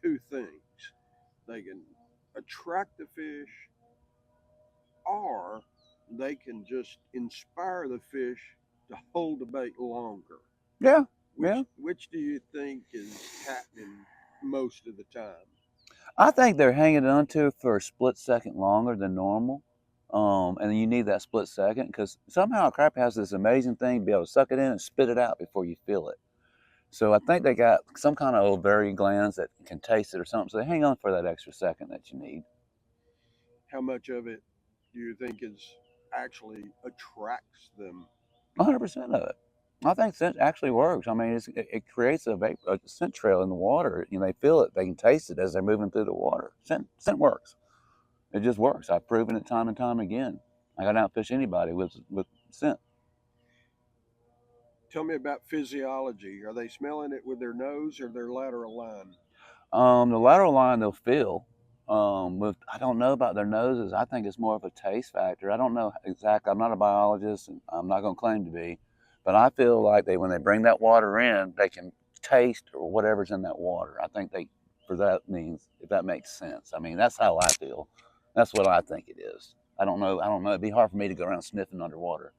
two things. They can attract the fish, or they can just inspire the fish to hold the bait longer. Yeah, Which yeah. which do you think is happening most of the time? I think they're hanging on to it for a split second longer than normal. And you need that split second because somehow a crappie has this amazing thing to be able to suck it in and spit it out before you feel it. So I think they got some kind of ovarian glands that can taste it or something. So they hang on for that extra second that you need. How much of it do you think is actually attracts them? 100% of it. I think scent actually works. I mean, it creates a scent trail in the water. You know, they feel it, they can taste it as they're moving through the water. Scent works. It just works. I've proven it time and time again. I got to outfish anybody with scent. Tell me about physiology. Are they smelling it with their nose or their lateral line? The lateral line they'll feel. With I don't know about their noses. I think it's more of a taste factor. I don't know exactly. I'm not a biologist, and I'm not going to claim to be, but I feel like they when they bring that water in, they can taste or whatever's in that water. I think they for that means if that makes sense. I mean that's how I feel. That's what I think it is. I don't know. I don't know. It'd be hard for me to go around sniffing underwater.